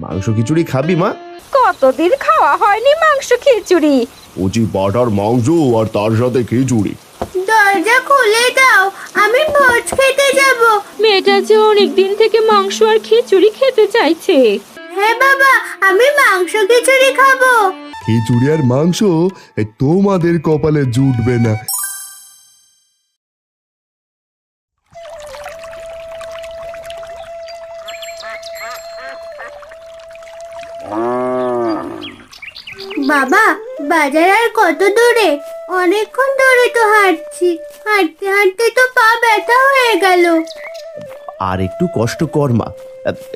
মাংস খিচুড়ি খাবি মা? কতদিন খাওয়া হয়নি মাংস খিচুড়ি। কচি পাঁঠার মাংস আর তার সাথে খিচুড়ি। দরজা খুলে দাও, আমি ভোজ খেতে যাব। মেয়েটা যে অনেক দিন থেকে মাংস আর খিচুড়ি খেতে চাইছে। হ্যাঁ বাবা, আমি মাংস খিচুড়ি খাবো। খিচুড়ি আর মাংস তোমাদের কপালে জুটবে না। বাবা, বাজার আর কত দূরে? অনেকক্ষণ ধরে তো হাঁটছি, হাঁটতে হাঁটতে তো পা ব্যথা হয়ে গেল। আর একটু কষ্ট কর মা,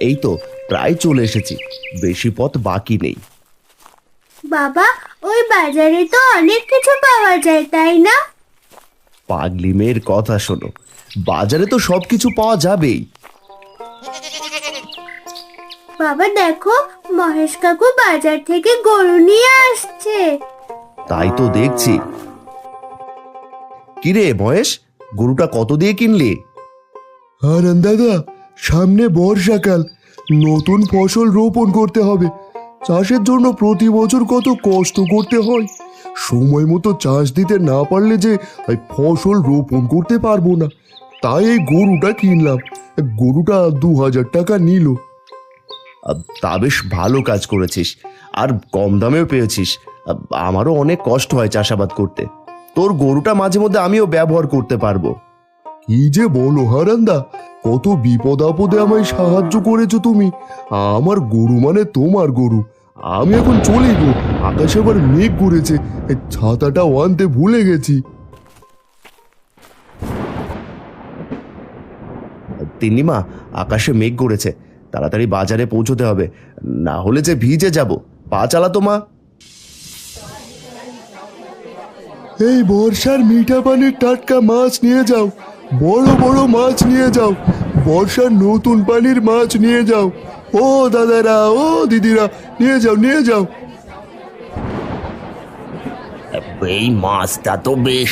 এই তো প্রায় চলে এসেছি, বেশি পথ বাকি নেই। বাবা, ওই বাজারে তো অনেক কিছু পাওয়া যায়, তাই না? পাগলি মেয়ের কথা শোনো, বাজারে তো সবকিছু পাওয়া যাবেই। বাবা দেখো, মহেশ কাকু বাজার থেকে গরু নিয়ে আসছে। তাই তো দেখছি। কিরে মহেশ, গরুটা কত দিয়ে কিনলি? হারান দাদা, সামনে বর্ষাকাল, নতুন ফসল রোপণ করতে হবে। চাষের জন্য প্রতি বছর কত কষ্ট করতে হয়, সময় মতো চাষ দিতে না পারলে যে এই ফসল রোপণ করতে পারবো না। তাই এই গরুটা কিনলাম। গরুটা 2000 টাকা নিল। তা বেশ ভালো কাজ করেছিস, আর কম দামেও পেয়েছিস। আমারও অনেক কষ্ট হয় চাষাবাদ করতে, তোর গরুটা মাঝে মধ্যে আমিও ব্যবহার করতে পারবো। কি যে বলো হারান্দা, কত বিপদ আপদে আমায় সাহায্য করেছো তুমি। আমার গরু মানে তোমার গরু। আমি এখন চলে গো, আকাশে আবার মেঘ করেছে, ছাতাটাও আনতে ভুলে গেছি। তিন্নিমা, আকাশে মেঘ করেছে, তাড়াতাড়ি বাজারে পৌঁছতে হবে, না হলে যে ভিজে যাব। পা চালাতো মা। এই বর্ষার মিঠা পানির টাটকা মাছ নিয়ে যাও, বড় বড় মাছ নিয়ে যাও, বর্ষার নতুন পানির মাছ নিয়ে যাও। ও দাদারা, ও দিদিরা, নিয়ে যাও নিয়ে যাও। এই মাছটা তো বেশ।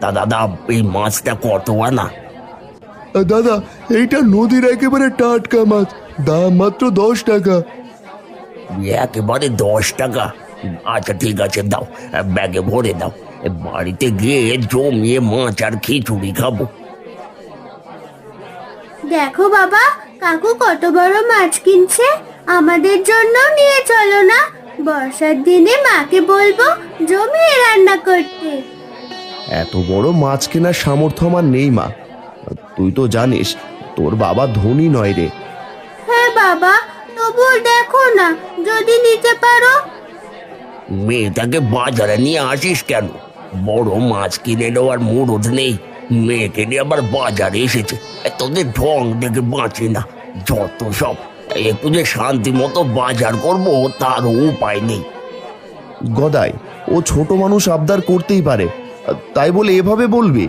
তা দাদা, এই মাছটা কত আনা? দাদা, এইটা নদীর একেবারে টাটকা মাছ, দাম মাত্র 10 টাকা। একেবারে 10 টাকা? আচ্ছা ঠিক আছে, দাও, ব্যাগে ভরে দাও। বাড়িতে গিয়ে জমিয়ে মাছ আর খিচুড়ি খাবো। দেখো বাবা, কাকু কত বড় মাছ কিনছে, আমাদের জন্য নিয়ে চলো না। বর্ষার দিনে মাকে বলবো জমিয়ে রান্না করতে। এত বড় মাছ কেনার সামর্থ্য আমার নেই মা, তুই তো জানিস তোর বাবা ধনী নয় রে। হ্যাঁ বাবা, তবুও দেখো না, যদি নিতে পারো। মেয়েটাকে বাজারে নিয়ে আসিস কেন? বড় মাছ কিনে নেওয়ার মুরদ নেই, মেয়েকে নিয়ে আবার বাজারে এসেছে। তোদের ঢং দেখে বাঁচে না, যত সব। একটু যে শান্তি মতো বাজার করবো তারও উপায় নেই। গদাই, ও ছোট মানুষ, আবদার করতেই পারে, তাই বলে এভাবে বলবি?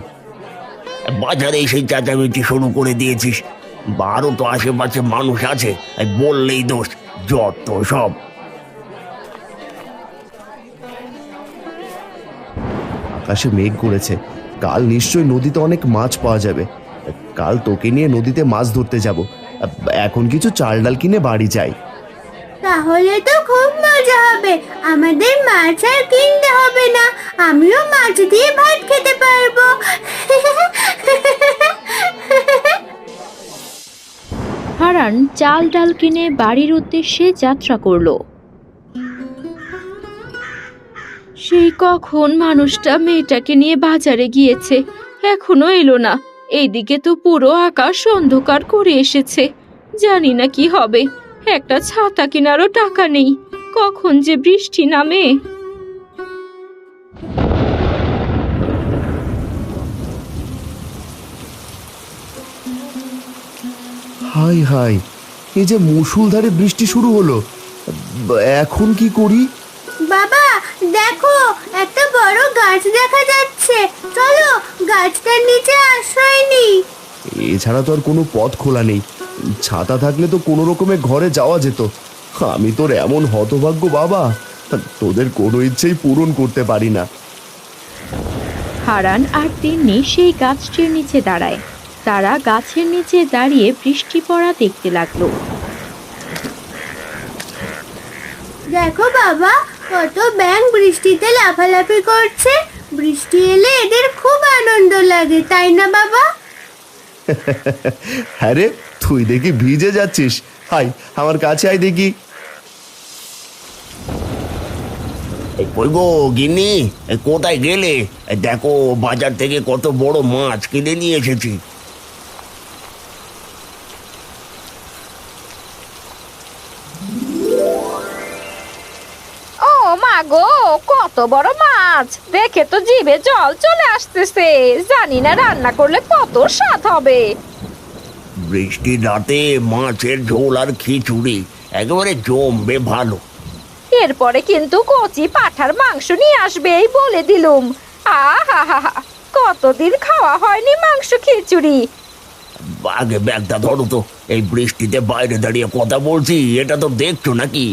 বাজারে এসে চেঁচামেচি শুরু করে দিয়েছিস। বারো তো আশেপাশে মানুষ আছে, বললেই দোষ, যত সব। আকাশে মেঘ করেছে, কাল নিশ্চয়ই নদীতে অনেক মাছ পাওয়া যাবে। কাল তোকে নিয়ে নদীতে মাছ ধরতে যাব। এখন কিছু চাল ডাল কিনে বাড়ি যাই। তাহলে তো খুব মজা হবে, আমাদের মাছ আর কিনতে হবে না, আমিও মাছ দিয়ে ভাত খেতে পারবো। হারান চাল ডাল কিনে বাড়ির উদ্দেশ্যে যাত্রা করলো। সেই কখন মানুষটা মেয়েটাকে নিয়ে বাজারে গিয়েছে, এখনো এলো না। এইদিকে তো পুরো আকাশ অন্ধকার করে এসেছে, জানি না কি হবে। একটা ছাতা কেনারও টাকা নেই, কখন যে বৃষ্টি নামে। হাই হাই, এই যে মুষলধারে বৃষ্টি শুরু হলো, এখন কি করি? বাবা দেখো, একটা বড় গাছ দেখা যাচ্ছে, চলো গাছটার নিচে আশ্রয় নিই। এছাড়া তো আর কোনো পথ খোলা নেই, ছাতা থাকলে তো কোনো রকমে ঘরে যাওয়া যেত। আমি তোর এমন হতভাগ্য বাবা, তোদের কোনো ইচ্ছেই পূরণ করতে পারি না। হারান আর তিন্নি সেই গাছটির নিচে দাঁড়ায়। তারা গাছের নিচে দাঁড়িয়ে বৃষ্টি পড়া দেখতে লাগলো। দেখো বাবা, কত ব্যাঙ বৃষ্টিতে লাফালাফি করছে। বৃষ্টি এলে এদের খুব আনন্দ লাগে, তাই না বাবা? হ্যাঁ রে, তুই দেখি ভিজে যাচ্ছিস। হাই, আমার কাছে আয় দেখি। কই গো গিন্নি, কোথায় গেলে? দেখো বাজার থেকে কত বড় মাছ কিনে নিয়ে এসেছি। ও মা গো, কত বড় মাছ! দেখে তো জিভে জল চলে আসতেছে। জানি না রান্না করলে কত স্বাদ হবে। বৃষ্টির রাতে মাছের ঝোল আর খিচুড়ি একেবারে জমবে ভালো। এরপরে কিন্তু কচি পাঁঠার মাংস নিয়ে আসবে, এই বলে দিলুম। আহা হা হা, কতদিন খাওয়া হয়নি মাংস খিচুড়ি। আগে ব্যাগটা ধরো তো, এই বৃষ্টিতে বাইরে দাঁড়িয়ে কথা বলছি, এটা তো দেখছো নাকি?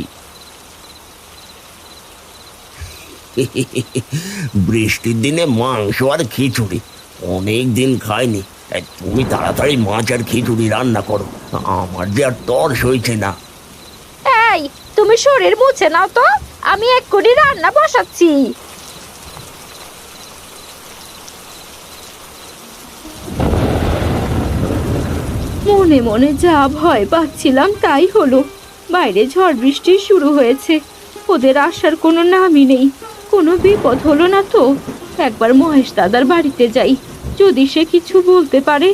বৃষ্টির দিনে মাংস আর খিচুড়ি অনেক দিন খাইনি। তুমি তাড়াতাড়ি মাছ আর খিচুড়ি রান্না করো, আমার যে আর তর্স হয়েছে না। এই, তুমি শরীর মুছে নাও তো, আমি এক্ষুনি রান্না বসাচ্ছি। মনে মনে যা ভয় পাচ্ছিলাম তাই হলো। বাইরে ঝড় বৃষ্টি শুরু হয়েছে, ওদের আসার কোনো নামই নেই। কোনো বিপদ হলো না তো? একবার মহেশ দাদার বাড়িতে যাই, যদি সে কিছু বলতে পারে।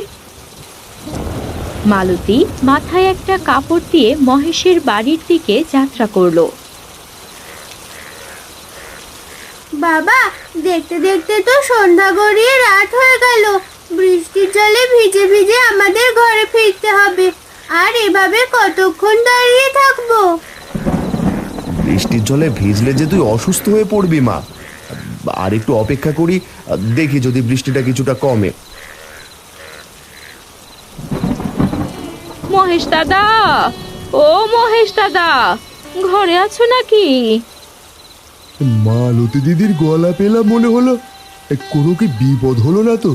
মালতী মাথায় একটা কাপড় দিয়ে মহেশের বাড়ির দিকে যাত্রা করলো। বাবা, দেখতে দেখতে তো সন্ধ্যা গড়িয়ে রাত হয়ে গেল। বৃষ্টির জলে ভিজে ভিজে আমাদের ঘরে ফিরতে হবে। আর এভাবে কতক্ষণ দাঁড়িয়ে থাকবো? বৃষ্টির জলে ভিজলে যে তুই অসুস্থ হয়ে পড়বি মা। আর একটু অপেক্ষা করি, দেখি যদি বৃষ্টিটা কিছুটা কমে। মহেশ দাদা, ও মহেশ দাদা, ঘরে আছো নাকি? মালতী দিদির গলা পেলাম মনে হলো। কোনো কি বিপদ হলো না তো?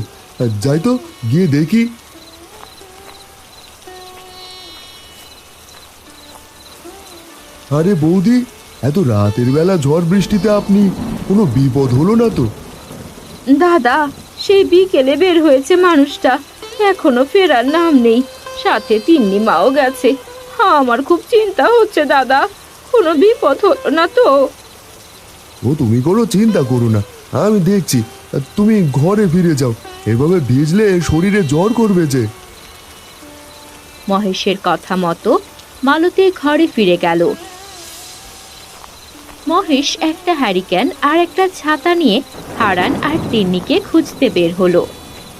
যাই তো, গিয়ে দেখি। আরে বৌদি, এত রাতের বেলা ঝড় বৃষ্টিতে আপনি, কোনো বিপদ হলো না তো? দাদা, সেই বিকেলে বের হয়েছে মানুষটা, এখনো ফেরার নাম নেই। সাথে তিন্নি মাও গেছে। আমার খুব চিন্তা হচ্ছে দাদা, কোনো বিপদ হলো না তো? ও তুমি কোনো চিন্তা করো না, আমি দেখছি। তুমি ঘরে ফিরে যাও, এভাবে ভিজলে শরীরে জ্বর করবে যে। মহেশের কথা মতো মালতী ঘরে ফিরে গেল। মহেশ একটা হ্যারিকেন আর একটা ছাতা নিয়ে হারান আর তিন্নিকে খুঁজতে বের হলো।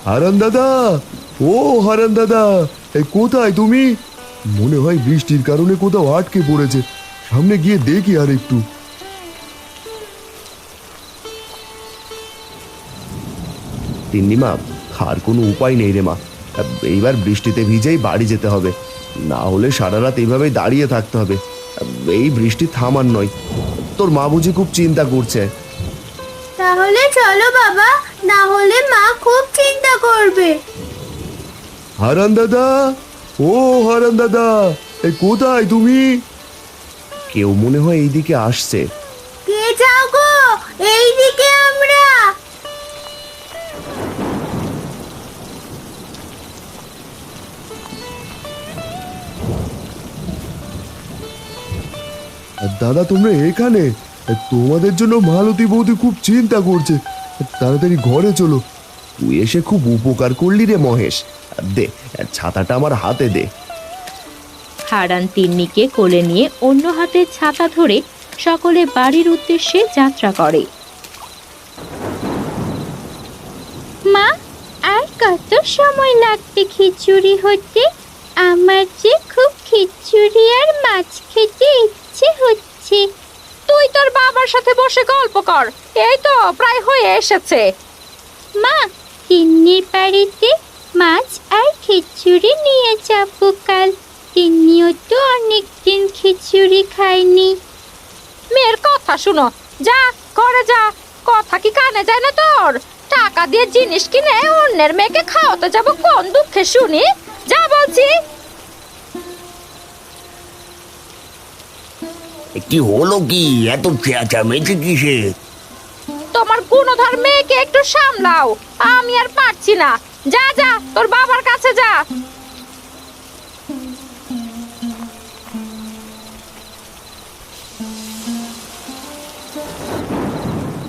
হারান দাদা, ও হারান দাদা, কোথায় তুমি? মনে হয় বৃষ্টির কারণে কোথাও আটকে পড়েছে। সামনে গিয়ে দেখি আর একটু। তিন্নি মা, আর কোনো উপায় নেই রে মা। এইবার বৃষ্টিতে ভিজেই বাড়ি যেতে হবে, না হলে সারা রাত এইভাবেই দাঁড়িয়ে থাকতে হবে। এই বৃষ্টি থামার নয়। তোর মা বুঝি খুব চিন্তা করছে। তাহলে চলো বাবা, না হলে মা খুব চিন্তা করবে। হারান দাদা, ও হারান দাদা, কোথায় তুমি? কেউ মনে হয় এইদিকে আসছে। কে যাও গো? এইদিকে আমরা। দাদা, তোমরা এখানে? তোমাদের জন্য মালতী বৌদি খুব চিন্তা করছে। তাড়াতাড়ি ঘরে চলো। তুই এসে খুব উপকার করলি রে মহেশ। দে, ছাতাটা আমার হাতে দে। হারান তিন্নিকে কোলে নিয়ে অন্য হাতে ছাতা ধরে সকলে বাড়ির উদ্দেশ্যে যাত্রা করে। মা, আর কত সময় লাগবে খিচুড়ি হতে? আমার যে খুব খিচুড়ি আর মাছ খেতে ইচ্ছে হচ্ছে। তুই তোর বাবার সাথে বসে গল্প কর, এই তো প্রায় হয়ে এসেছে। মা, তিন্নির বাড়িতে মাছ আর খিচুড়ি নিয়ে যাবো কাল। তিন্নিও তো অনেকদিন খিচুড়ি খায়নি। মেয়ের কথা শুনো, যা করে যা। কথা কি কানে যায় না তোর? টাকা দিয়ে জিনিস কিনে অন্যের মেয়েকে খাওয়াতে যাব, কোন দুঃখে শুনি? যা বলছি। কি হলো কি, এত চেঁচামেচি কিসে? তোমার গুণধর মেয়েকে একটু সামলাও, আমি আর পারছি না। যা যা, তোর বাবার কাছে যা।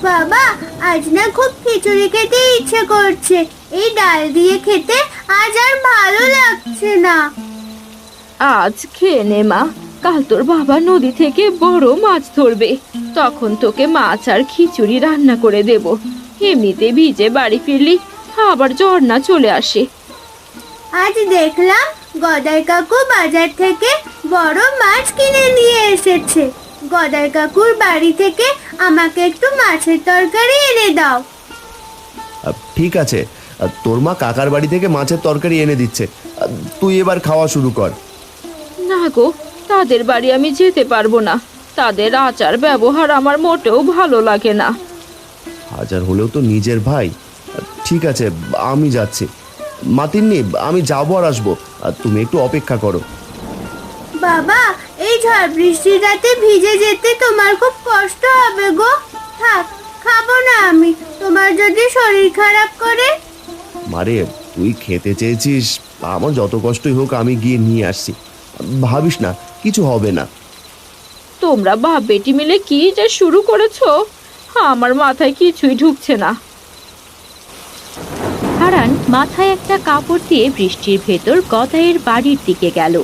বাবা, আজ না খুব খিচুড়ি খেতে ইচ্ছে করছে। এই ডাল দিয়ে খেতে আজ আর ভালো লাগছে না। আজ খেয়ে নে মা, কাল তোর বাবা নদী থেকে বড় মাছ ধরবে, তখন তোকে মাছ আর খিচুড়ি রান্না করে দেব। এমনিতে ভিজে বাড়ি ফিরলি আবার জ্বর না চলে আসে। আজ দেখলাম গদাই কাকু বাজার থেকে বড় মাছ কিনে নিয়ে এসেছে। গদাই কাকুর বাড়ি থেকে আমাকে একটু মাছের তরকারি এনে দাও। ঠিক আছে, তোর মা কাকার বাড়ি থেকে মাছের তরকারি এনে দিচ্ছে। তুই এবার খাওয়া শুরু কর। না গো, তাদের বাড়ি আমি যেতে পারবো না। তাদের আচার ব্যবহার আমার মোটেও ভালো লাগে না। হাজার হলেও তো নিজের ভাই। ঠিক আছে, আমি যাচ্ছি। মাতিননি, আমি যাবো আর আসবো, তুমি একটু অপেক্ষা করো। বাবা, এই ঝড় বৃষ্টির রাতে ভিজে যেতে তোমার খুব কষ্ট হবে গো। থাক, খাবো না আমি, তোমার যদি শরীর খারাপ করে। মারে, তুই খেতে চেয়েছিস, আমার যত কষ্টই হোক আমি গিয়ে নিয়ে আসছি। ভাবিস না, কিছু হবে না। তোমরা বাপ বেটি মিলে কি যে শুরু করেছো, আমার মাথায় কিছুই ঢুকছে না। হারান মাথায় একটা কাপড় দিয়ে বৃষ্টির ভেতর গদাইয়ের বাড়ির দিকে গেল।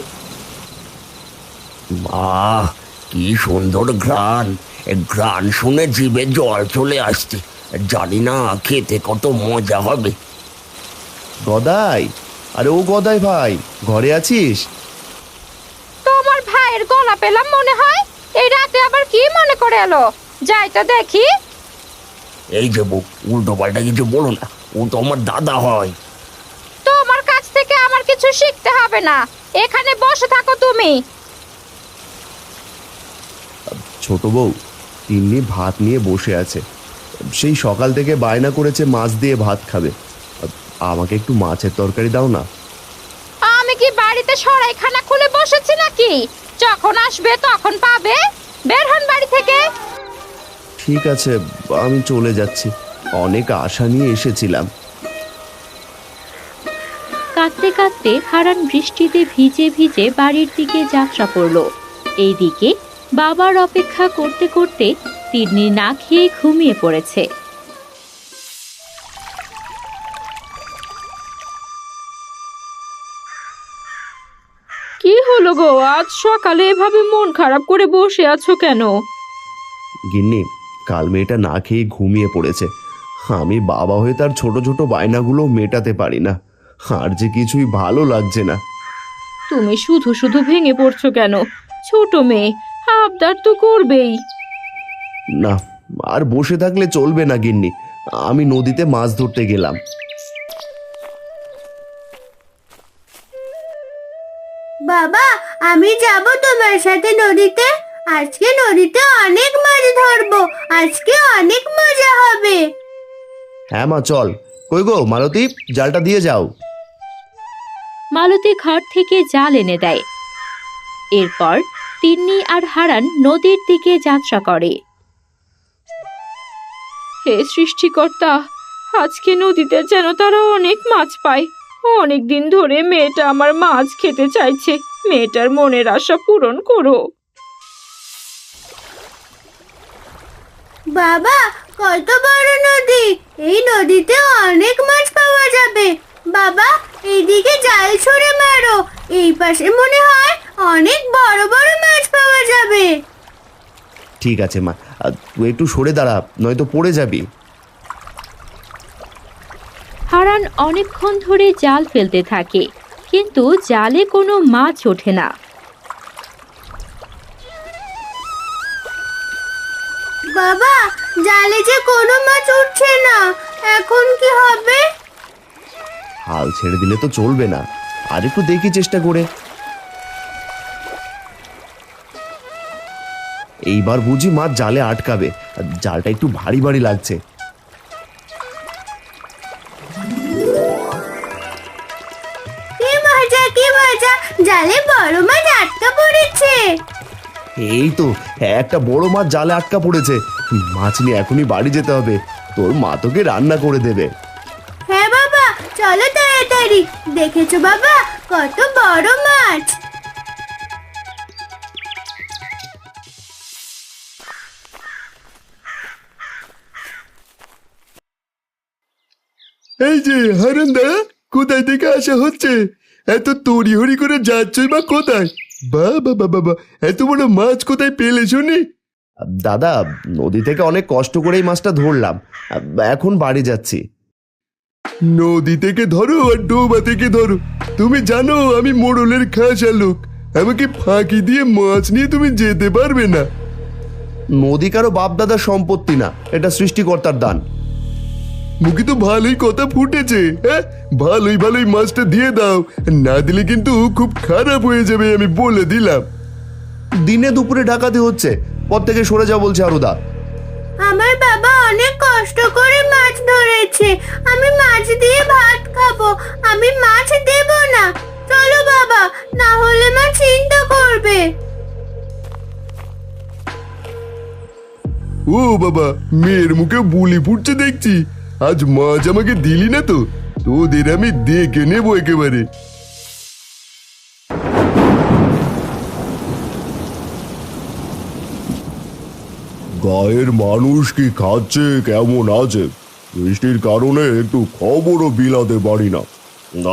বাহ, কি সুন্দর ঘ্রাণ! ঘ্রাণ শুনে জিভে জল চলে আসছে। জানি না খেতে কত মজা হবে। গদাই, আরে ও গদাই ভাই, ঘরে আছিস? তোমার ভাইয়ের গলা পেলাম মনে হয়। এই রাতে আবার কি মনে করে এলো? যাই তো দেখি। এই যে বউ, উল্টো পাল্টা কিছু বলো না, ও তো আমার দাদা হয়। তোমার কাছ থেকে আমার কিছু শিখতে হবে না, এখানে বসে থাকো তুমি। ছোট বউ, তিন্নি ভাত নিয়ে বসে আছে। সেই সকাল থেকে বায়না করেছে মাছ দিয়ে ভাত খাবে। আমাকে একটু মাছের তরকারি দাও না। আমি কি বাড়িতে সরাইখানা খুলে বসেছি নাকি? যখন আসবে তখন পাবে। বের হন বাড়ি থেকে। ঠিক আছে, আমি চলে যাচ্ছি। অনেক আশা নিয়ে এসেছিলাম। কাঁদতে কাঁদতে হারান বৃষ্টিতে ভিজে ভিজে বাড়ির দিকে যাত্রা করলো। এইদিকে বাবার অপেক্ষা করতে করতে তিন্নি না খেয়ে ঘুমিয়ে পড়েছে। কি হলো গো, আজ সকালে এভাবে মন খারাপ করে বসে আছো কেন? গিন্নি, কাল মেয়েটা না খেয়ে ঘুমিয়ে পড়েছে। আমি বাবা হয়ে তার ছোট ছোট বায়নাগুলো মেটাতে পারি না। আর যে কিছুই ভালো লাগছে না। তুমি শুধু শুধু ভেঙে পড়ছো কেন? ছোট মেয়ে, আবদার তো করবেই। না, আর বসে থাকলে চলবে না গিন্নি। আমি নদীতে মাছ ধরতে গেলাম। বাবা, আমি যাব তোমার সাথে নদীতে। আজকে নদীতে অনেক মাছ ধরবো। আজকে অনেক মজা হবে। হ্যাঁ মা, চল। কই গো মালতী, জালটা দিয়ে যাও। মালতী ঘর থেকে জাল এনে দেয়। এরপর তিন্নি আর হারান নদীর দিকে যাত্রা করে। হে সৃষ্টিকর্তা, আজকে নদীতে যেন তারা অনেক মাছ পায়। অনেক দিন ধরে মেয়েটা আমার মাছ খেতে চাইছে। মেয়েটার মনের আশা পূরণ করো। বাবা, কত বড় নদী! এই নদীতে অনেক মাছ পাওয়া যাবে। বাবা, এইদিকে জাল ছুঁড়ে মারো। এই পাশে মনে হয় অনেক বড় বড় মাছ পাওয়া যাবে। ঠিক আছে মা, তুই একটু সরে দাঁড়া, নয়তো পড়ে যাবি। হারান অনেকক্ষণ ধরে জাল ফেলতে থাকে, কিন্তু জালে কোনো মাছ ওঠে না। বাবা, জালে যে কোনো মাছ উঠছে না। এখন কি হবে? হাল ছেড়ে দিলে তো চলবে না, আর একটু দেখি চেষ্টা করে। এইবার বুঝি মাছ জালে আটকাবে। জালটা একটু ভারী ভারী লাগছে। কি মজা, কি মজা! জালে বড় মাছ আটকা পড়েছে। এই তো একটা বড় মাছ জালে আটকা পড়েছে। মাছ নিয়ে এখনই বাড়ি যেতে হবে, তোর মা তোকে রান্না করে দেবে। হ্যাঁ বাবা, চলো তাড়াতাড়ি। দেখেছো বাবা, কত বড় মাছ। এই যে হারান্দা, কোথায় থেকে আসা হচ্ছে? এত তড়িহড়ি করে যাচ্ছই বা কোথায়? বাবা বাবা, এত বড় মাছ কোথায় পেলে শুনি? দাদা, নদী থেকে অনেক কষ্ট করেই মাছটা ধরলাম, এখন বাড়ি যাচ্ছি। নদী থেকে ধরো আর ডোবা থেকে ধরো, তুমি জানো আমি মোড়লের খাসা লোক, আমাকে ফাঁকি দিয়ে মাছ নিয়ে তুমি যেতে পারবে না। নদী কারো বাপ দাদার সম্পত্তি না, এটা সৃষ্টিকর্তার দান। মুখে তো ভালোই কথা ফুটেছে, হ্যাঁ? ভালোই ভালোই মাছটা দিয়ে দাও, না দিলে কিন্তু খুব খারাপ হয়ে যাবে, আমি বলে দিলাম। দিনে দুপুরে ডাকাতি হচ্ছে, পর থেকে সরে যা বলছে আরুদা। আমার বাবা অনেক কষ্ট করে মাছ ধরেছে, আমি মাছ দিয়ে ভাত খাবো, আমি মাছ দেব না। চলো বাবা, না হলে মা চিন্তা করবে। ও বাবা, মেয়ের মুখে বুলি ফুটছে দেখছি। আজ মাছ আমাকে দিলি না তো, তোদের আমি দেখে নেবো একেবারে। গায়ের মানুষ কি খাচ্ছে, কেমন আছে? বৃষ্টির কারণে একটু খবরও বিলাতে পারি না।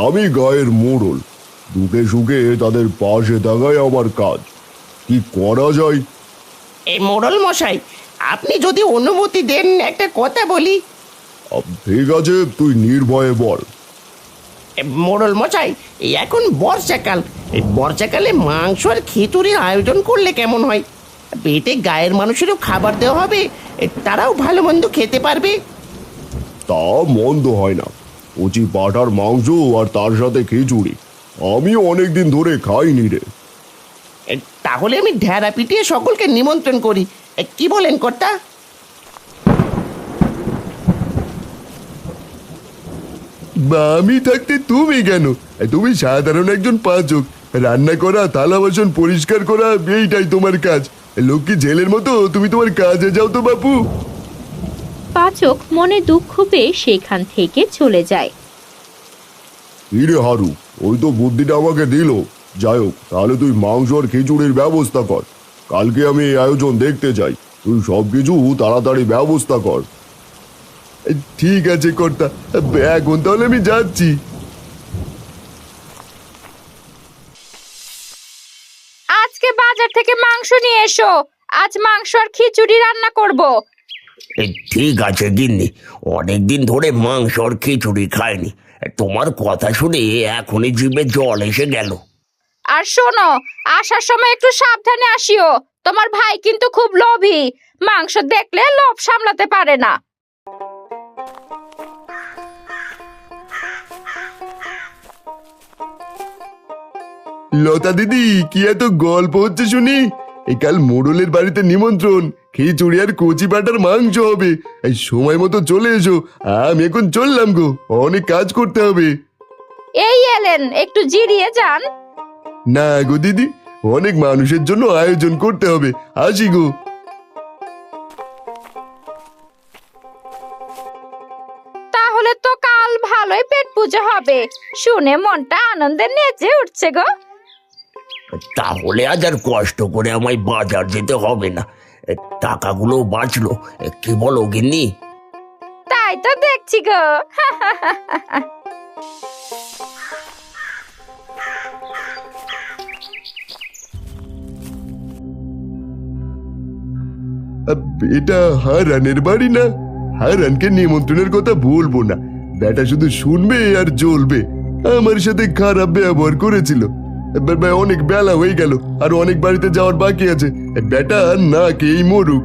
আমি গায়ের মোড়ল, দুঃখে সুখে তাদের পাশে থাকাই আমার কাজ। কি করা যায়? এই মোড়ল মশাই, আপনি যদি অনুমতি দেন একটা কথা বলি। ঠিক আছে, তুই নির্ভয়ে বল। মোড়ল মশাই, এই এখন বর্ষাকাল, এই বর্ষাকালে মাংস আর খিচুড়ির আয়োজন করলে কেমন হয়? পেটে গায়ের মানুষেরও খাবার দেওয়া হবে, তারাও ভালো মন্দ খেতে পারবে। তা মন্দ হয় না, কচি পাঠার মাংস আর তার সাথে খিচুড়ি আমি অনেকদিন ধরে খাইনি রে। তাহলে আমি ঢেড়া পিটিয়ে সকলকে নিমন্ত্রণ করি, কি বলেন কর্তা? আমি থাকতে তুমি কেন? তুমি সাধারণ একজন পাচক, রান্না করা, থালা বাসন পরিষ্কার করা, এইটাই তোমার কাজ। লক্ষ্মী ছেলের মতো তুমি তোমার কাজে যাও তো বাপু। পাচক মনে দুঃখ পেয়ে সেখান থেকে চলে যায়। ইরে হারু, ওই তো বুদ্ধিটা আমাকে দিল। যাই হোক, তাহলে তুই মাংস আর খিচুড়ির ব্যবস্থা কর, কালকে আমি এই আয়োজন দেখতে যাই। তুই সবকিছু তাড়াতাড়ি ব্যবস্থা কর। ঠিক আছে কর্তা, এখন তাহলে আমি যাচ্ছি। আজকে বাজার থেকে মাংস নিয়ে এসো, আজ মাংস আর খিচুড়ি রান্না করব। ঠিক আছে গিন্নি, অনেকদিন ধরে মাংস আর খিচুড়ি খাইনি। তোমার কথা শুনে এখনই জিভে জল এসে গেল। আর শোনো, আসার সময় একটু সাবধানে আসিও, তোমার ভাই কিন্তু খুব লোভী, মাংস দেখলে লোভ সামলাতে পারে না। লতা দিদি, কি এত গল্প হচ্ছে শুনি? এই কাল মোড়লের বাড়িতে নিমন্ত্রণ, খিচুড়ি আর কচি পাটার মাংস হবে। এই সময় মতো চলে এসো, আমি এখন চললাম গো, অনেক কাজ করতে হবে। এই এলেন, একটু জিরিয়ে যান। না গো দিদি, অনেক মানুষের জন্য আয়োজন করতে হবে, আসি গো। তাহলে তো কাল ভালোই পেট পুজো হবে, শুনে মনটা আনন্দে নেচে উঠছে গো। তাহলে আজ আর কষ্ট করে আমায় বাজার যেতে হবে না, টাকাগুলো বাঁচলো। কি বলো গিন্নি? তাই তো দেখছি গো। এটা হারানের বাড়ি না? হারানকে নিমন্ত্রণের কথা বলবো না, বেটা শুধু শুনবে আর জ্বলবে। আমার সাথে খারাপ ব্যবহার করেছিল, অনেক বেলা হয়ে গেল, আর অনেক বাড়িতে যাওয়ার বাকি আছে। বেটা না খেয়েই মরুক।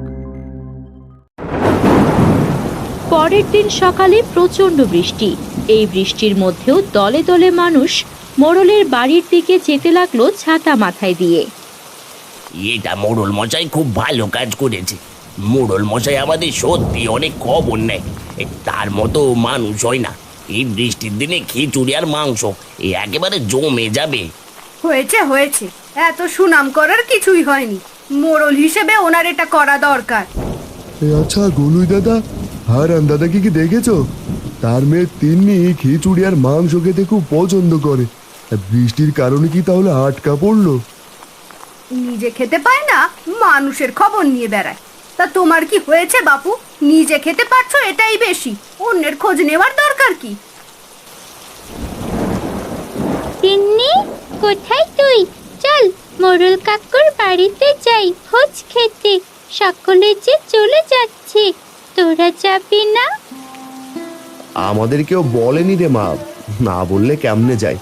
পরের দিন সকালে প্রচন্ড বৃষ্টি। এই বৃষ্টির মধ্যেও দলে দলে মানুষ মোড়লের বাড়ির দিকে যেতে লাগলো ছাতা মাথায় দিয়ে। এটা মোড়ল মশাই খুব ভালো কাজ করেছে। মোড়ল মশাই আমাদের সত্যি অনেক খবর নেয়, তার মতো মানুষ হয় না। এই বৃষ্টির দিনে খিচুড়ি আর মাংস একেবারে জমে যাবে। হয়েছে হয়েছে, এত সুনাম করার কিছুই হয়নি। মোড়ল হিসেবে ওনার এটা করা দরকার। আচ্ছা গলুই দাদা, হারান দাদাকে কি দেখেছো? তার মেয়ে তিন্নি খিচুড়ি আর মাংস খেতে খুব পছন্দ করে। বৃষ্টির কারণে কি তাহলে আটকা পড়লো? নিজে খেতে পায় না, মানুষের খবর নিয়ে বেড়ায়। তা তোমার কি হয়েছে বাপু? নিজে খেতে পারছো এটাই বেশি, অন্যের খোঁজ নেওয়ার দরকার কি? তিন্নি, কোথায় তুই? চল মোড়ল কাকুর বাড়িতে যাই ভোজ খেতে। সকলে যে চলে যাচ্ছে, তোরা যাবি না? আমাদের কেউ বলেনি রে মা, না বললে কেমনে যায়।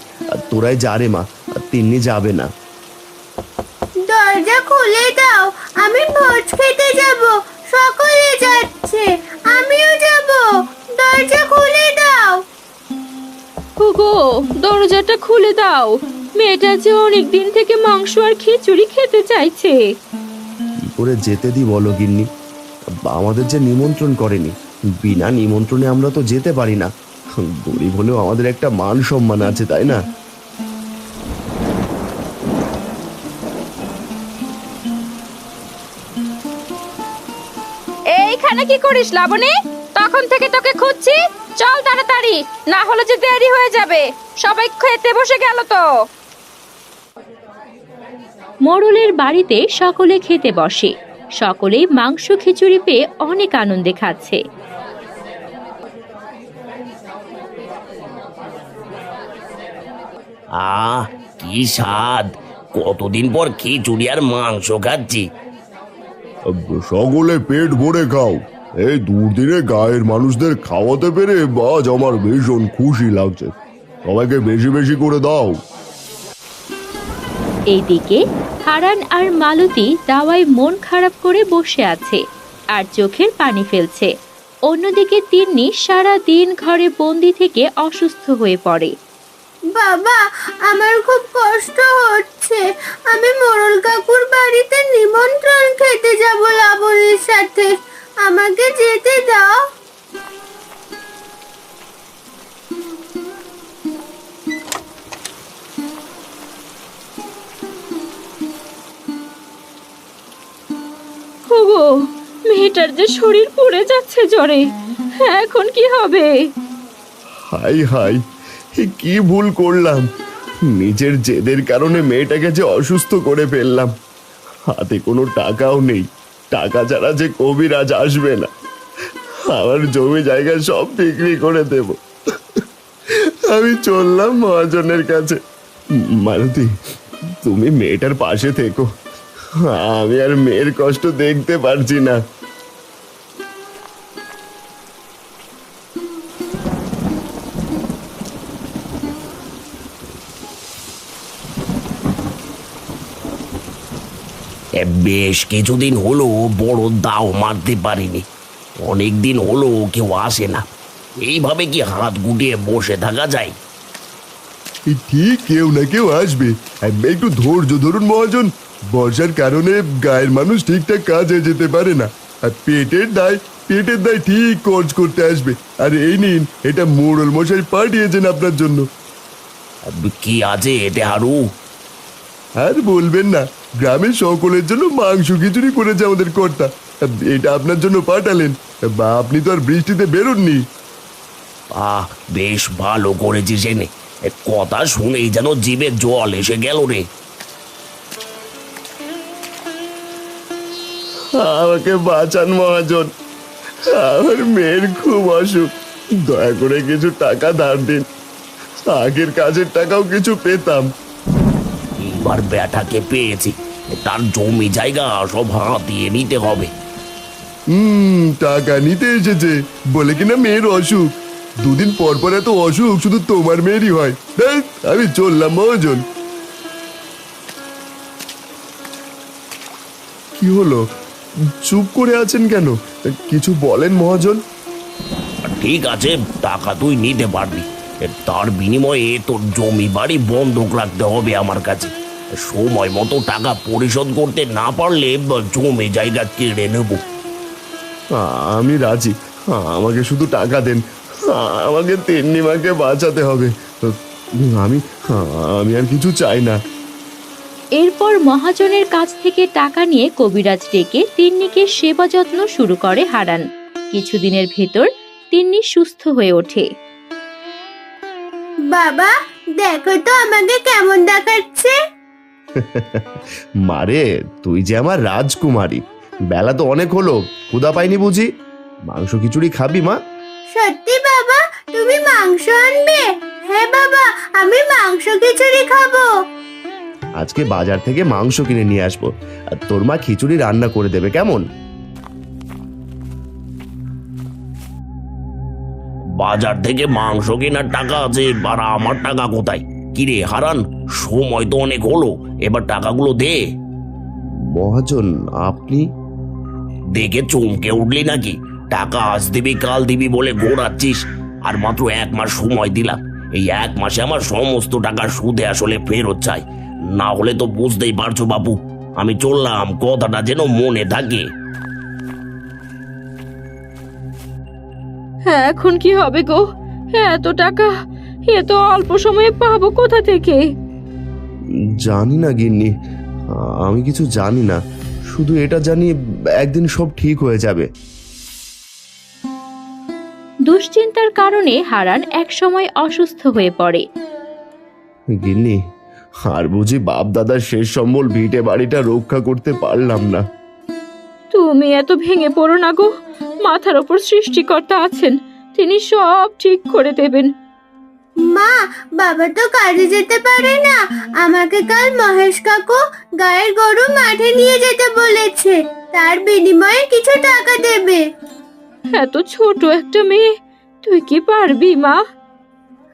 তোরাই যা রে মা, তিন্নি যাবে না। দরজা খুলে দাও, আমি ভোজ খেতে যাব। সকলে যাচ্ছে, আমিও যাব। দরজা খুলে দাও। ওগো, দরজাটা খুলে দাও। মেয়েটা যে অনেক দিন থেকে মাংস আর খিচুড়ি খেতে চাইছে। কি করে যেতে দি বলো গিন্নি? আমাদের যে নিমন্ত্রণ করেনি, বিনা নিমন্ত্রণে আমরা তো যেতে পারি না। গরিব হলেও আমাদের একটা মান সম্মান আছে, তাই না? এইখানে কি করিস লাবণী? তখন থেকে তোকে খুঁজছি। চল তাড়াতাড়ি, না হলে যে দেরি হয়ে যাবে। সবাই খেতে বসে গেল তো। মোড়লের বাড়িতে সকলে খেতে বসে। সকলেই মাংস খিচুড়ি পেয়ে অনেক আনন্দে খাচ্ছে। কি স্বাদ! কতদিন পর খিচুড়ি আর মাংস খাচ্ছি। সকলে পেট ভরে খাও। এই দুর্দিনে গায়ের মানুষদের খাওয়াতে পেরে আজ আমার ভীষণ খুশি লাগছে। সবাইকে বেশি বেশি করে দাও। এইদিকে হারান আর মালতী দাওয়ায় মন খারাপ করে বসে আছে আর চোখের পানি ফেলছে। অন্যদিকে তিন্নি সারা দিন ঘরে বন্দি থেকে অসুস্থ হয়ে পড়ে। বাবা, আমার খুব কষ্ট হচ্ছে। আমি মোড়ল কাকুর বাড়িতে নিমন্ত্রণ খেতে যাব লাবণীর সাথে। আমাকে যেতে দাও। ওগো, মেয়েটার যে শরীর পুড়ে যাচ্ছে জ্বরে। এখন কি হবে? হাই হাই, কি ভুল করলাম! নিজের জেদের কারণে মেয়েটাকে যে অসুস্থ করে ফেললাম। হাতে কোনো টাকাও নেই, টাকা ছাড়া যে কবিরাজ আসবে না। আমার জমি জায়গা সব বিক্রি করে দেব। আমি চললাম মহাজনের কাছে। মালতী, তুমি মেয়েটার পাশে থেকো। আমি আর মেয়ের কষ্ট দেখতে পারছি না। বেশ কিছুদিন হলো বড় দাও মারতে পারিনি। অনেক দিন হলো কেউ আসে না। এইভাবে কি হাত গুটিয়ে বসে থাকা যায়? ঠিক কেউ না কেউ আসবে। একটু ধৈর্য ধরুন মহাজন। বর্ষার কারণে গায়ের মানুষ ঠিকঠাক কাজে যেতে পারে না। আর পেটের দায় ঠিক খরচ করতে আসবে। আর এই নিন, এটা মোড়ল মশাই পাঠিয়েছেন আপনার জন্য। কি আছে এতে হারু? আর বলবেন না, গ্রামের সকলের জন্য মাংস খিচুড়ি করেছে আমাদের কর্তা। এটা আপনার জন্য পাঠালেন। বা আপনি তো আর বৃষ্টিতে বেরোননি। বেশ ভালো করেছিস এনে। কথা শুনেই যেন জিভে জল এসে গেল রে। আমাকে বাঁচান মহাজন, আমার মেয়ের খুব অসুখ। দয়া করে কিছু টাকা ধার দিন। আগের কাজের টাকাও কিছু পেতাম। এবার ব্যাটাকে পেয়েছি, তার জমি জায়গা সব হাতিয়ে নিতে হবে। টাকা নিতে এসেছে বলে কিনা মেয়ের অসুখ। দুদিন পর পর এত অসুখ শুধু তোমার মেয়েরই হয়। ধ্যাৎ, আমি চললাম মহাজন। কি হলো, চুপ করে আছেন কেন? কিছু বলেন মহাজন। ঠিক আছে, টাকা তুই নিতে পারবি। তার বিনিময়ে তোর জমি বাড়ি বন্ধক রাখতে হবে আমার কাছে। সময় মতো টাকা পরিশোধ করতে না পারলে জমি জায়গা কেড়ে নেব। আমি রাজি। আমাকে শুধু টাকা দেন। আমাকে তিন্নিমাকে বাঁচাতে হবে। আমি আমি আর কিছু চাই না। এরপর মহাজনের কাছ থেকে টাকা নিয়ে কবিরাজ ডেকে তিন্নিকে সেবা যত্ন শুরু করে হারান। কিছুদিনের ভেতর তিন্নি সুস্থ হয়ে ওঠে। বাবা দেখো তো আমাকে কেমন দেখাচ্ছে। মারে, তুই যে আমার রাজকুমারী। বেলা তো অনেক হলো, ক্ষুধা পাইনি বুঝি? মাংস খিচুড়ি খাবি মা? সত্যি বাবা তুমি মাংস আনবে? হ্যাঁ বাবা আমি মাংস খিচুড়ি খাবো। আজকে বাজার থেকে মাংস কিনে নিয়ে আসবো, আর তোর মা খিচুড়ি রান্না করে দেবে, কেমন? বাজার থেকে মাংস কেনার টাকা আছে, আর আমার টাকা কোথায়? কিরে হারান, সময় তো অনেক হলো, এবার টাকাগুলো দে। মহাজন, আপনি? দেখে চমকে উঠলি নাকি? টাকা আজ দিবি কাল দিবি বলে ঘোরাচ্ছিস। আর মাত্র 1 মাস সময় দিলাম, এই 1 মাসে আমার সমস্ত টাকা সুদে আসলে ফেরত চাই, না হলে তো বুঝতেই পারছো বাবু। আমি চললাম, কথাটা যেন মনে থাকে। হ্যাঁ, এখন কি হবে গো? এত টাকা এত অল্প সময়ে পাবো কোথা থেকে? জানি না গিন্নি, আমি কিছু জানি না, শুধু এটা জানি একদিন সব ঠিক হয়ে যাবে। দুশ্চিন্তার কারণে হারান একসময় অসুস্থ হয়ে পড়ে। গিন্নি, আর বুঝি বাপ দাদার শেষ সম্বল ভিটে বাড়িটা রক্ষা করতে পারলাম না। তুমি এত ভেঙে পড়ো না গো, মাথার ওপর সৃষ্টিকর্তা আছেন, তিনি সব ঠিক করে দেবেন। মা বাবা তো কাজে যেতে পারে না, আমাকে কাল মহেশ কাকু গায়ের গরু মাঠে নিয়ে যেতে বলেছে, তার বিনিময়ে কিছু টাকা দেবে। এত ছোট একটা মেয়ে, তুই কি পারবি মা?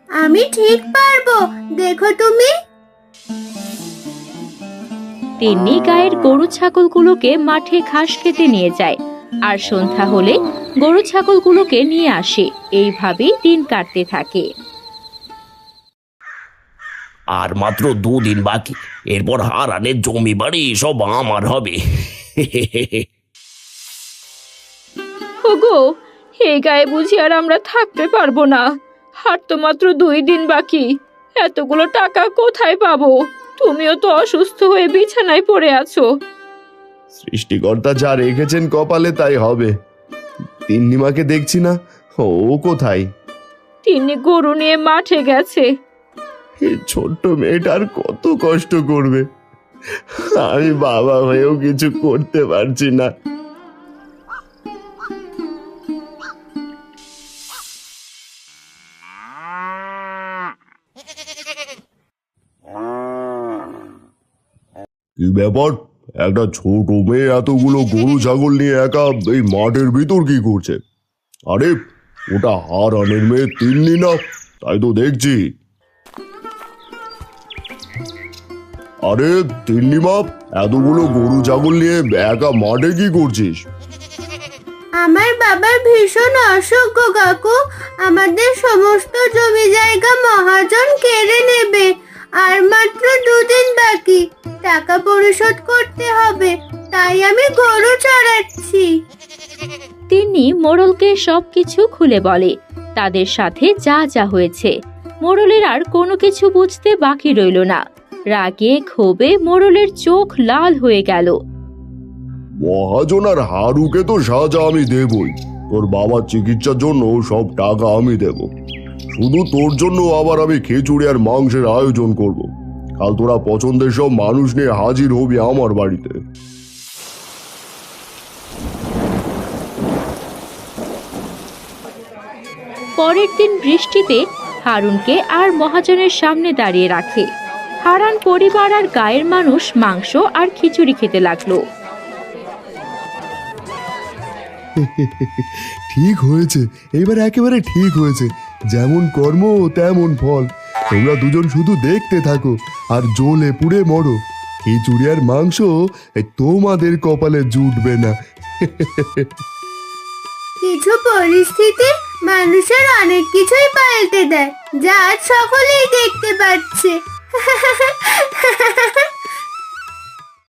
আমি ঠিক পারবো, দেখো তুমি। তিন্নি গায়ের গরু ছাগলগুলোকে মাঠে ঘাস খেতে নিয়ে যায়, আর সন্ধ্যা হলে গরু ছাগলগুলোকে নিয়ে আসে। এইভাবেই দিন কাটতে থাকে। আর মাত্র 2 দিন বাকি, এরপর হারানের জমি বাড়ি সব আমার হবে। ওগো, এই গায়ে বুঝি আর আমরা থাকতে পারবো না। আর তো মাত্র 2 দিন বাকি, এতগুলো টাকা কোথায় পাবো? তুমিও তো অসুস্থ হয়ে বিছানায় পড়ে আছো। সৃষ্টিকর্তা যা রেখেছেন কপালে তাই হবে। তিন্নিমাকে দেখছি না, ও কোথায়? তিন্নি গরু নিয়ে মাঠে গেছে। এই ছোট্ট মেয়েটার কত কষ্ট করবে, আমি বাবা হয়েও কিছু করতে পারছি না। কি ব্যাপার, একটা ছোট মেয়ে এতগুলো গরু ছাগল নিয়ে একা এই মাঠের ভিতর কি করছে? আরে ওটা হারানের মেয়ে তিন্নি না? তাই তো দেখছি। আরে তিন্নি মা, এতগুলো গরু ছাগল নিয়ে একা মাঠে কি করছিস? আমার বাবার ভীষণ অসুখ গো কাকু, আমাদের সমস্ত জমি জায়গা মহাজন কেড়ে নেবে, আর মাত্র 2 দিন বাকি, টাকা পরিশোধ করতে হবে, তাই আমি গরু চড়াচ্ছি। তিনি মোড়লকে সবকিছু খুলে বলে, তাদের সাথে যা যা হয়েছে। মোড়লের আর কোনো কিছু বুঝতে বাকি রইল না। রাগে ক্ষোভে মোড়লের চোখ লাল হয়ে গেল। মহাজন আর হারুকে তো সাজা আমি দেবই, তোর বাবার চিকিৎসার জন্য সব টাকা আমি দেব। শুধু তোর জন্য আবার আমি খিচুড়ি আর মাংসের আয়োজন করব। কাল তোরা পছন্দের সব মানুষ নিয়ে হাজির হবি আমার বাড়িতে। পরের দিন বৃষ্টিতে হারুনকে আর মহাজনের সামনে দাঁড়িয়ে রাখে। হারান পরিবার আর গায়ের মানুষ মাংস আর খিচুড়ি খেতে লাগলো। ঠিক হয়েছে, এবার একেবারে ঠিক হয়েছে। যেমন কর্ম তেমন ফল। তোমরা দুজন শুধু দেখতে থাকো আর জ্বলে পুড়ে মরো। খিচুড়ি আর মাংস তোমাদের কপালে জুটবে না। কিছু পরিস্থিতি মানুষের অনেক কিছুই পাল্টে দেয়, যা আজ সকলেই দেখতে পাচ্ছে।